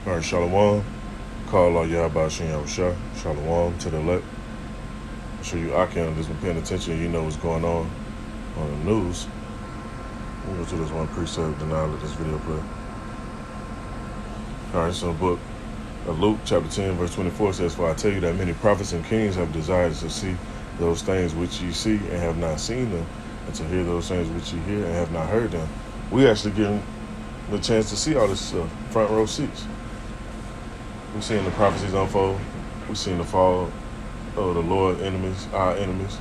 All right, Shalom. Call all Yahba Shem Yahushua. Shalom to the elect. I'm sure you Akim just been paying attention. You know what's going on the news. We'll go to this one precept, then I'll let this video play. All right, so the book of Luke, chapter 10, verse 24 says, "For I tell you that many prophets and kings have desired to see those things which ye see and have not seen them, and to hear those things which ye hear and have not heard them." We actually getting the chance to see all this stuff, front row seats. We're seeing the prophecies unfold. We're seeing the fall of the Lord's enemies, our enemies.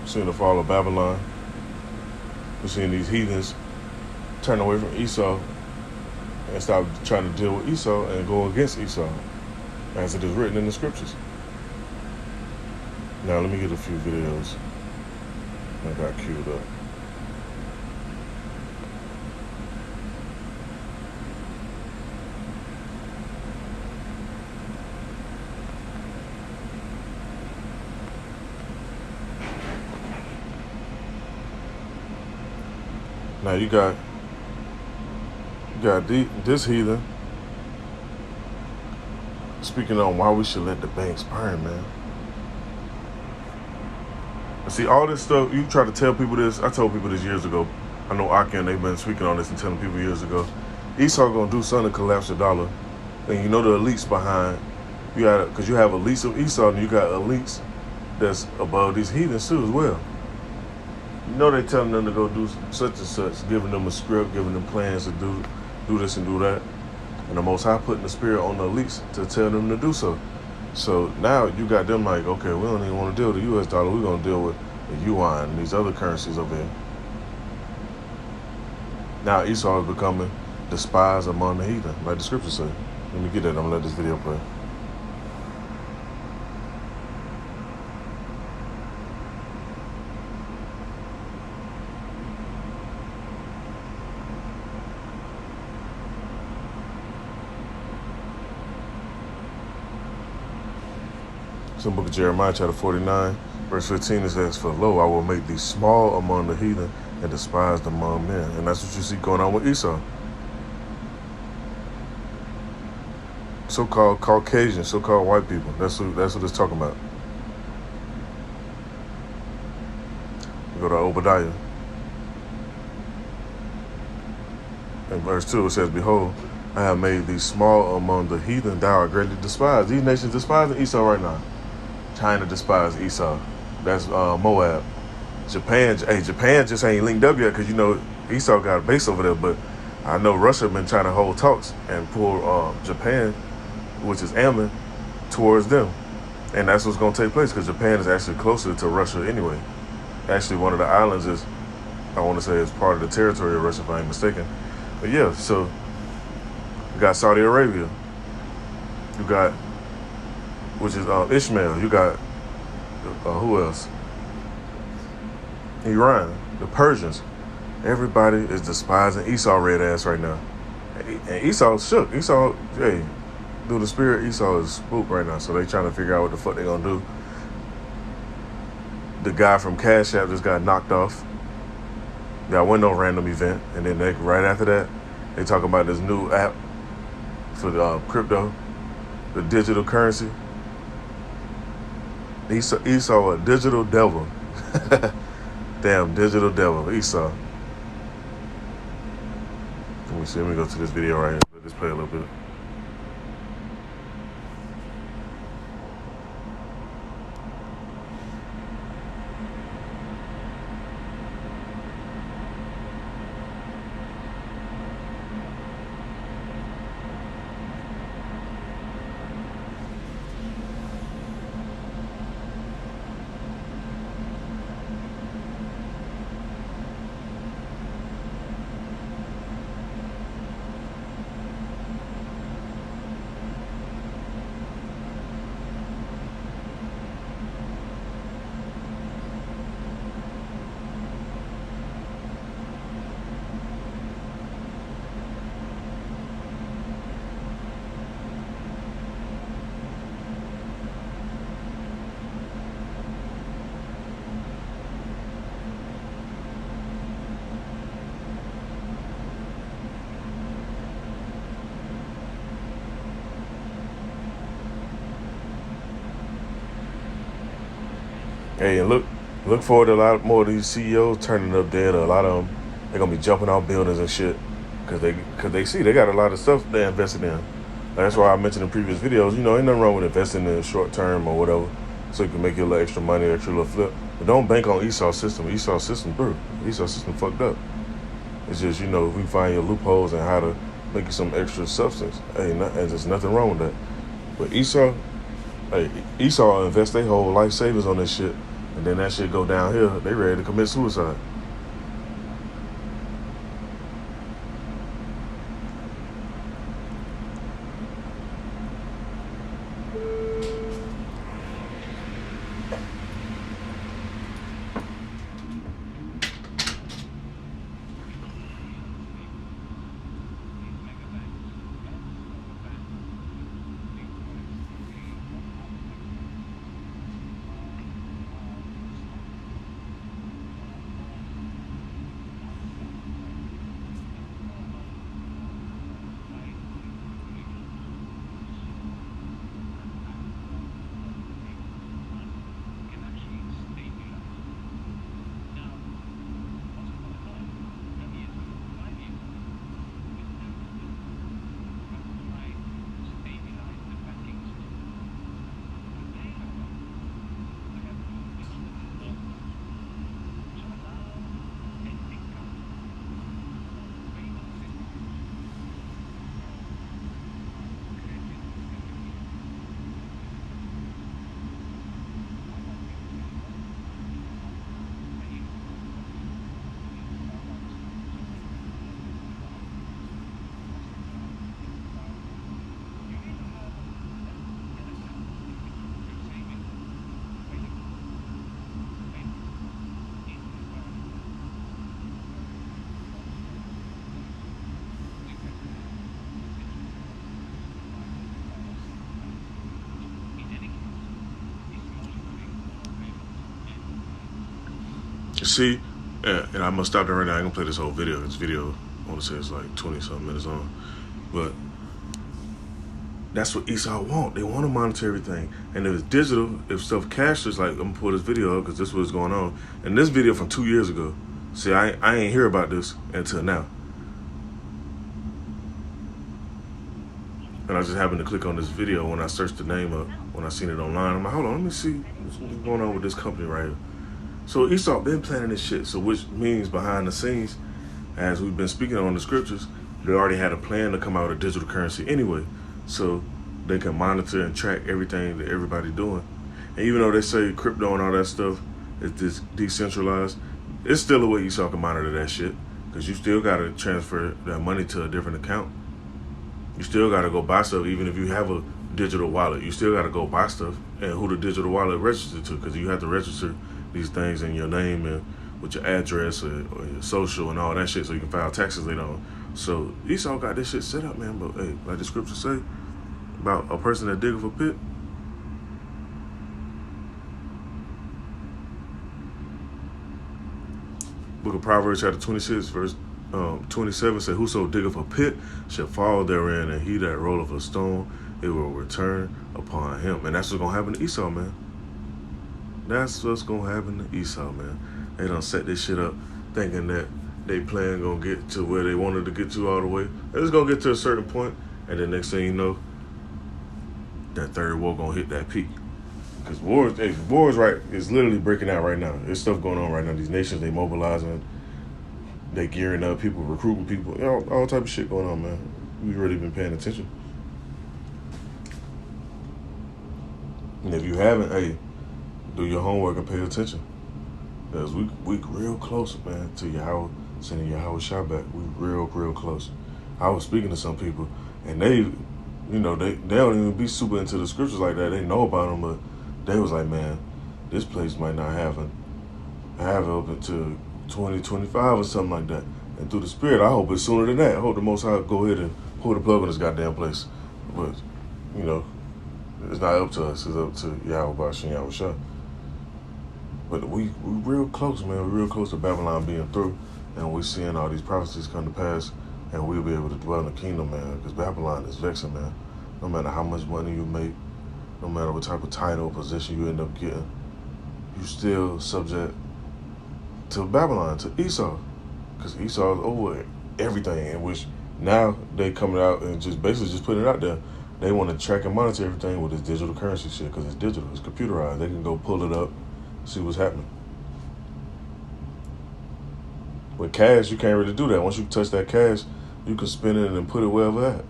We're seeing the fall of Babylon. We're seeing these heathens turn away from Esau and stop trying to deal with Esau and go against Esau, as it is written in the scriptures. Now let me get a few videos I got queued up. Now you got this heathen speaking on why we should let the banks burn, man. See, all this stuff, you try to tell people this. I told people this years ago. I know Akim, they've been speaking on this and telling people years ago. Esau gonna do something to collapse the dollar. And you know the elites behind, because you have elites of Esau and you got elites that's above these heathens too as well. You know they telling them to go do such and such, giving them a script, giving them plans to do this and do that. And the Most High putting the spirit on the elites to tell them to do so. So now you got them like, okay, we don't even want to deal with the U.S. dollar. We're going to deal with the yuan and these other currencies over here. Now Esau is becoming despised among the heathen, like the scriptures say. Let me get that. I'm going to let this video play. So in the book of Jeremiah, chapter 49, verse 15, it says, "For lo, I will make thee small among the heathen and despised among men." And that's what you see going on with Esau. So-called Caucasian, so-called white people. That's what it's talking about. We go to Obadiah. In verse 2, it says, "Behold, I have made thee small among the heathen, thou art greatly despised." These nations despising Esau right now. China despise Esau. That's Moab. Japan just ain't linked up yet because, you know, Esau got a base over there. But I know Russia been trying to hold talks and pull Japan, which is Ammon, towards them. And that's what's going to take place because Japan is actually closer to Russia anyway. Actually, one of the islands is, I want to say, is part of the territory of Russia, if I ain't mistaken. But yeah, so you got Saudi Arabia. You got, which is Ishmael. You got, who else? Iran, the Persians. Everybody is despising Esau red ass right now. And Esau's shook. Esau, hey, through the spirit, Esau is spooked right now. So they trying to figure out what the fuck they gonna do. The guy from Cash App just got knocked off. That wasn't no random event. And then right after that, they talking about this new app for the crypto, the digital currency. Esau a digital devil. Damn digital devil, Esau. Let me see, let me go to this video right here. Let this play a little bit. Hey, and look forward to a lot more of these CEOs turning up dead. A lot of them, they're gonna be jumping off buildings and shit because they see they got a lot of stuff they invested in. That's why I mentioned in previous videos. Ain't nothing wrong with investing in short term or whatever, so you can make your little extra money, extra little flip. But don't bank on Esau's system. Esau's system, bro. Esau's system fucked up. It's just if we find your loopholes and how to make you some extra substance, and there's nothing wrong with that. But Esau invest their whole life savings on this shit, and then that shit go downhill. They ready to commit suicide. See, and I'm gonna stop there right now. I'm gonna play this whole video. This video, I want to say it's like 20-something minutes on, but that's what Esau want. They want to monitor everything, and if it's digital, if stuff cashless, like I'm gonna pull this video up because this is what's going on. And this video from 2 years ago. See, I ain't hear about this until now, and I just happened to click on this video when I searched the name up. When I seen it online, I'm like, hold on, let me see what's going on with this company right here. So Esau been planning this shit. So which means behind the scenes, as we've been speaking on the scriptures, they already had a plan to come out with digital currency anyway. So they can monitor and track everything that everybody's doing. And even though they say crypto and all that stuff is decentralized, it's still a way Esau can monitor that shit. Because you still got to transfer that money to a different account. You still got to go buy stuff, even if you have a digital wallet. You still got to go buy stuff and who the digital wallet registered to, because you have to register these things in your name and with your address or your social and all that shit, so you can file taxes later on. So Esau got this shit set up, man. But hey, like the scriptures say about a person that diggeth a pit, Book of Proverbs chapter 26 verse 27 said, whoso diggeth a pit shall fall therein, and he that rolleth a stone, it will return upon him. And that's what's gonna happen to Esau, man. That's what's gonna happen to Esau, man. They done set this shit up thinking that they plan gonna get to where they wanted to get to all the way. They're just gonna get to a certain point, and then next thing you know, that third war gonna hit that peak. Because war is right, it's literally breaking out right now. There's stuff going on right now. These nations, they mobilizing, they gearing up, people recruiting people, all type of shit going on, man. We've really been paying attention. And if you haven't, hey, do your homework and pay attention. Because we real close, man, to Yahweh, sending Yahweh Shabbat. We real close. I was speaking to some people, and they don't even be super into the scriptures like that. They know about them, but they was like, man, this place might not have it up until 2025 or something like that. And through the Spirit, I hope it's sooner than that. I hope the Most High go ahead and pull the plug on this goddamn place. But, it's not up to us. It's up to Yahweh Bash and Yahweh Shah. But we real close, man. We real close to Babylon being through. And we seeing all these prophecies come to pass. And we'll be able to dwell in the kingdom, man. Because Babylon is vexing, man. No matter how much money you make, no matter what type of title or position you end up getting, you still subject to Babylon, to Esau, because Esau is over everything. In which now they coming out and just basically just putting it out there. They want to track and monitor everything with this digital currency shit because it's digital, it's computerized. They can go pull it up, see what's happening. With cash, you can't really do that. Once you touch that cash, you can spin it and put it wherever at.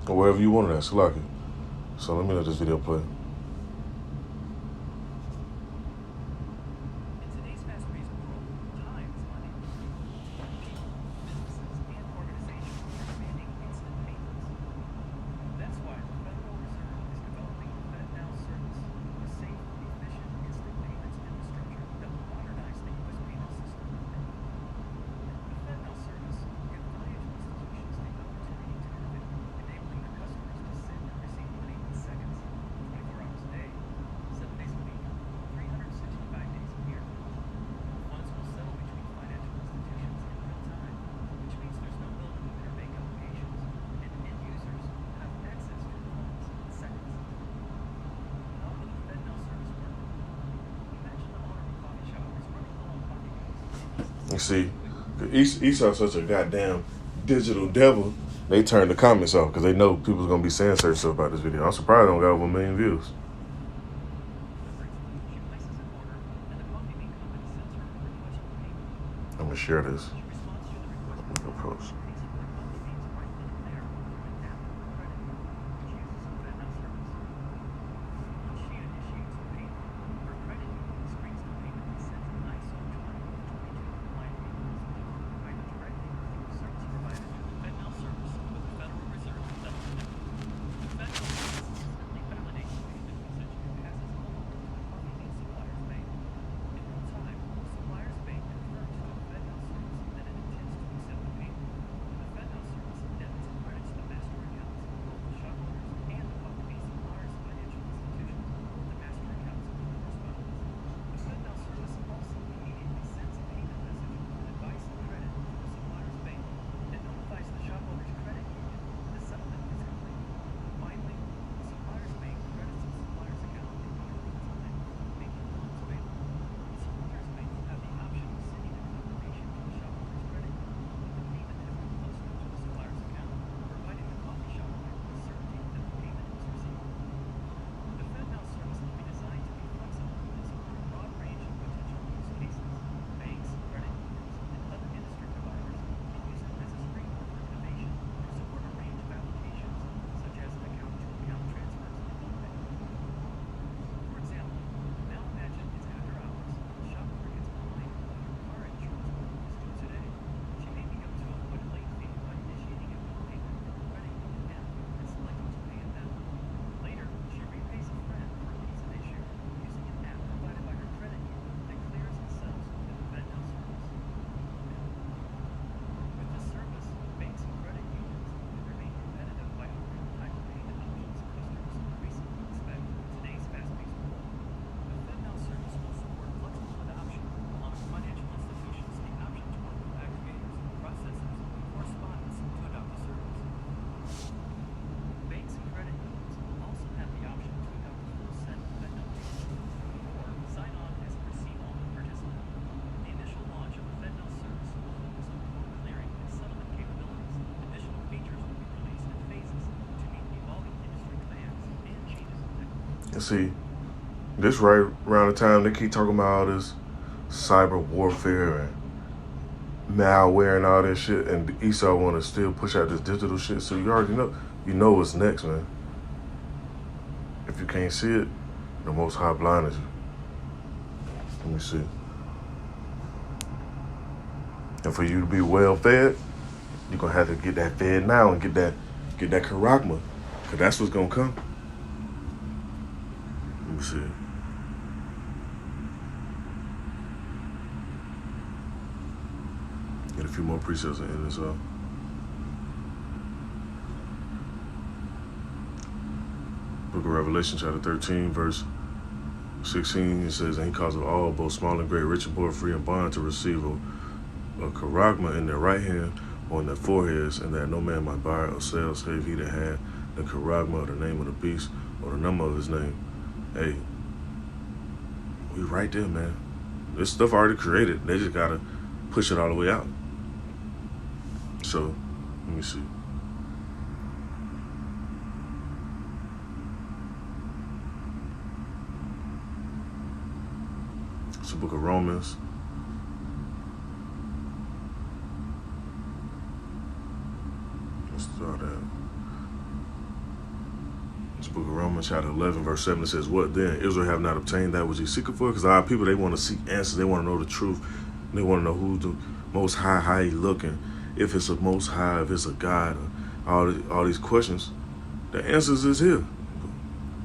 Or wherever you want it at, select it. So let me let this video play. You see, Esau's such a goddamn digital devil. They turned the comments off because they know people's gonna be saying certain stuff about this video. I'm surprised I don't got over 1 million views. I'm gonna share this. I'm gonna post. And see, this right around the time they keep talking about all this cyber warfare and malware and all this shit, and Esau want to still push out this digital shit. So you already know what's next, man. If you can't see it, the Most High blinded you. Let me see. And for you to be well fed, you're gonna have to get that fed now and get that charagma, cause that's what's gonna come. Let me see. Get a few more precepts in this up. Book of Revelation, chapter 13, verse 16, it says, "And he causeth all, both small and great, rich and poor, free and bond, to receive a charagma in their right hand or in their foreheads, and that no man might buy or sell, save he that had the charagma, or the name of the beast, or the number of his name. hey, we right there, man. This stuff already created. They just gotta push it all the way out. So, let me see. It's the book of Romans. Let's start at. It's the book of Romans, chapter 11, verse 7. It says, "What then? Israel have not obtained that which he seeketh for?" Because a lot of people, they want to seek answers. They want to know the truth. They want to know who's the Most High, how he looking, if it's a Most High, if it's a God, all these questions. The answers is here.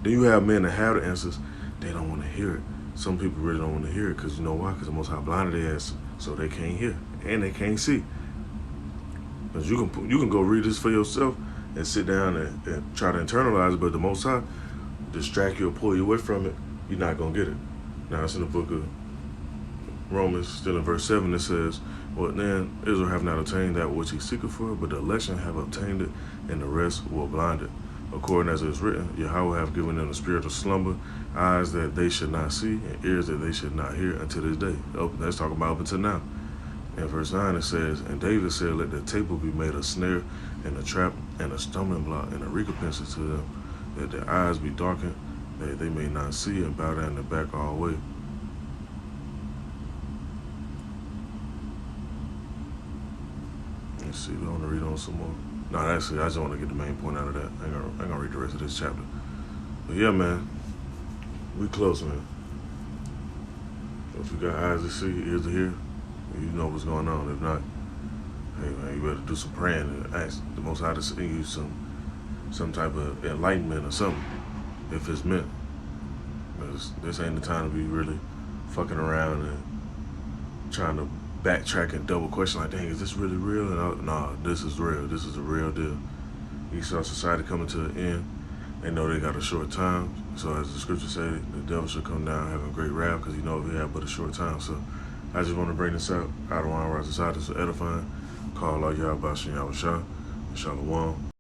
Then you have men that have the answers. They don't want to hear it. Some people really don't want to hear it because you know why? Because the Most High blinded their ass, so they can't hear and they can't see. Because you can go read this for yourself and sit down and try to internalize it, but the Most High distract you or pull you away from it, you're not going to get it. Now, it's in the book of Romans, still in verse 7, it says, "What then? Israel have not obtained that which he seeketh for, but the election have obtained it, and the rest were blinded. According as it is written, Yahweh have given them a spirit of slumber, eyes that they should not see, and ears that they should not hear until this day." Oh, that's talking about up until now. In verse 9 it says, "And David said, Let the table be made a snare, and a trap, and a stumbling block, and a recompense to them, that their eyes be darkened, that they may not see, and bow down their back all the way." Let's see, we want to read on some more. No, actually, I just want to get the main point out of that. I ain't gonna read the rest of this chapter. But yeah, man, we close, man. If you got eyes to see, ears to hear, you know what's going on. If not, hey man, you better do some praying and ask the Most High to send you some type of enlightenment or something, if it's meant. Because this ain't the time to be really fucking around and trying to backtrack and double question like, dang, is this really real? And nah, this is real. This is a real deal. Esau society coming to an end. They know they got a short time. So as the scripture said, the devil should come down having great wrath because he knows we have but a short time. So I just want to bring this out. I don't want to rise society to edifying. Call Allah Yahweh Bashin Yahweh Shah. Shalom.